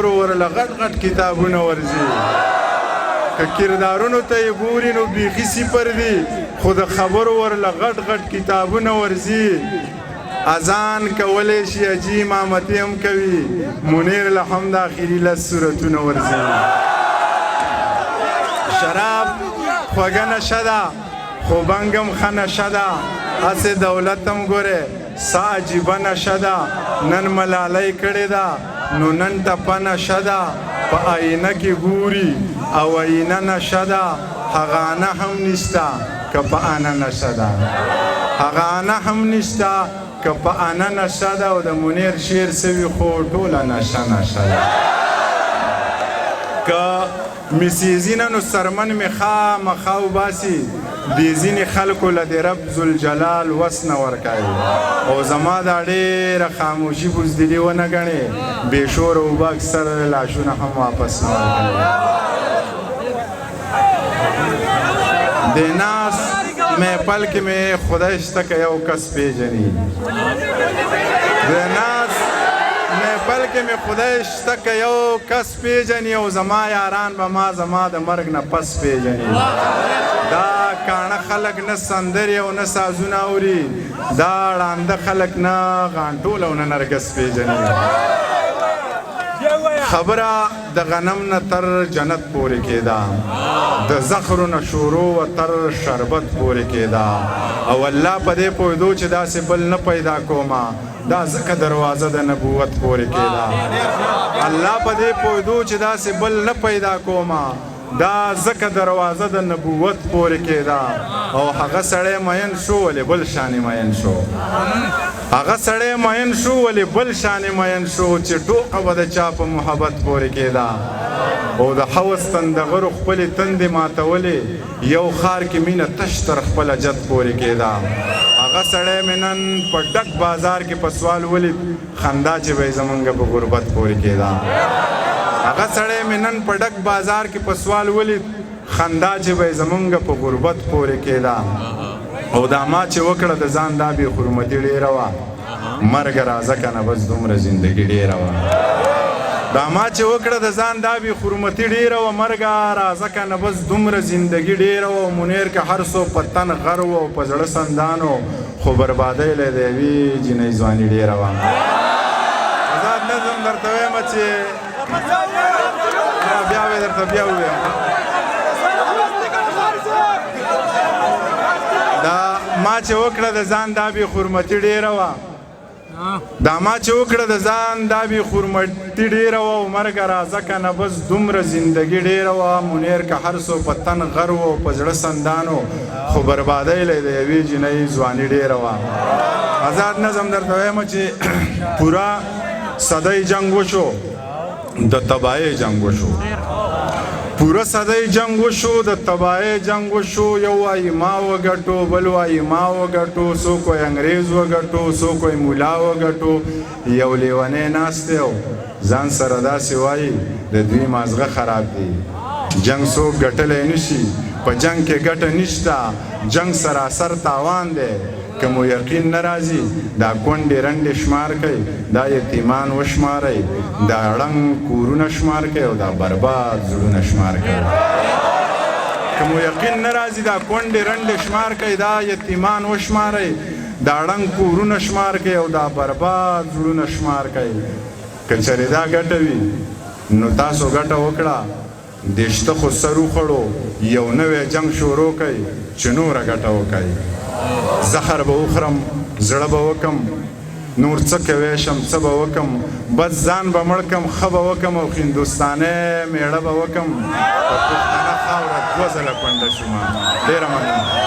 ورله غټ غټ کتابونه ورځي که کردارونو ته یې ګوري نو بیخي صفر دي خو د خبرو ورله غټ غټ کتابونه ورځي اذان کولی شي حاجي امامتي هم کوي منیر له هم د اخري لس سورتونه ورځي شراب خوږه نشه ده خو بنګ هم ښه نشه ده هسې دولت هم ګورې څه عجیبه نشه ده نن ملالۍ کړې ده نو نن ټپه نشه ده په آینه کې ګوري او آینه نشه ده هغه انه هم نشته که په انه نشه ده هغه انه هم نشته که په انه نشه ده او د منیر شعر سوي خو ټوله نشه نشه ده که میسیزي نه نو سرمن مې خامخا وباسي دې ځینې خلکو له د رب ذوالجلال وس نه ورکوي او زما دا ډېره خاموشي بزدلي ونه ګڼې بې شوره اوبه اکثر لاشونه هم واپس نه ورکوي د ناس محفل کې مې خدای شته که یو کس پیژني د ناس محفل کې مې خدای شته که یو کس پیژني او زما یاران به ما زما د مرګ نه پس پیژني دا کاڼه خلک نه سندرې او نه سازونه اوري دا ړانده خلک نه غانټول او نه نرګس پیژني خبره د غنم نه تر جنت پورې کېده د زخرو نه شروع و تر شربت پورې کېده او الله په دې پوهېدو چې داسې بل نه پیدا کومه دا ځکه دروازه د نبوت پورې کېده الله په دې پوهېدو چې داسې بل نه پیدا کومه دا ځکه دروازه د نبوت پورې کېده او هغه سړی مین شو ولې بل شانې مین شو هغه سړی مین شو ولې بل شانې مین شو چې ټوقه به د چا په محبت پورې کېده او د حوض تندغرو خپلې تندې ماتولې یو خار کې مینه تش تر خپله جد پورې کېده هغه سړی مې نن په ډک بازار کې په سوال ولید خندا چې به یې زمونږ په غربت پورې کېده هغه سړی مې نن په ډک بازار کې په سوال ولید خندا چې به یې زمونږ په غربت پورې کېده او دا ما چې وکړه د ځان دا بې حرمتي ډېره وه مرګ راځه که نه بس دومره زندګي ډېره وه دا ما چې وکړه د ځان دا بې حرمتي ډېره وه مرګه راځه که نه بس دومره زندګي ډېره وه منیر که هر څو په تن غر و او په زړه سندانو خو بربادۍ له د یوې جینۍ ځواني ډېره وه آزاد نظم درته وایم چې بیا وې درته بیا ووایم دا ما چې وکړه د ځان دا بې حرمتي ډېره وه دا ما چې وکړه د ځان دا بې حرمتي ډېره وه او مرګه راځه که نه بس دومره زندګي ډېره وه منیر که هر څو په تن غر و او په زړه سندانو خو بربادۍ له د یوې جینۍ ځواني ډېره وه آزاد نظم درته وایم چې پوره صدۍ جنګ وشو د تباهۍ جنګ وشو پوره صدۍ جنګ وشو د تباهۍ جنګ وشو یو وایي ما وګټو بل وایي ما وګټو څوک وایي انګریز وګټو څوک وایي ملا وګټو یو لیونی ناست دی او ځان سره داسې وایي د دوی مازغه خراب دی جنګ څوک ګټلی نشي په جنګ کې ګټه نشته جنګ سراسر تاوان دی که مو یقین نه راځي دا کونډې رنډې شمار کوي دا یتیمان وشمارئ دا ړنګ کورونه شمار کوي او دا برباد زړونه شمار کوي که مو یقین نه راځي دا کونډې رنډې شمار کوي دا یتیمان وشمارئ دا ړنګ کورونه شمار کوي او دا برباد زړونه شمار کوي که چېرې دا ګټه وي نو تاسو ګټه وکړه دشته خو سر وخوړو یو نوی جنګ شروع کوي چې نوره ګټه وکړي زخر به وخورم زړه به وکم نور څه کوی شم څه به وکم بس ځان به مړ کم ښه به وکم او هندوستانۍ میړه به وکم په پښتنه خاوره 2 ځله کونډه شومه ډېره مننه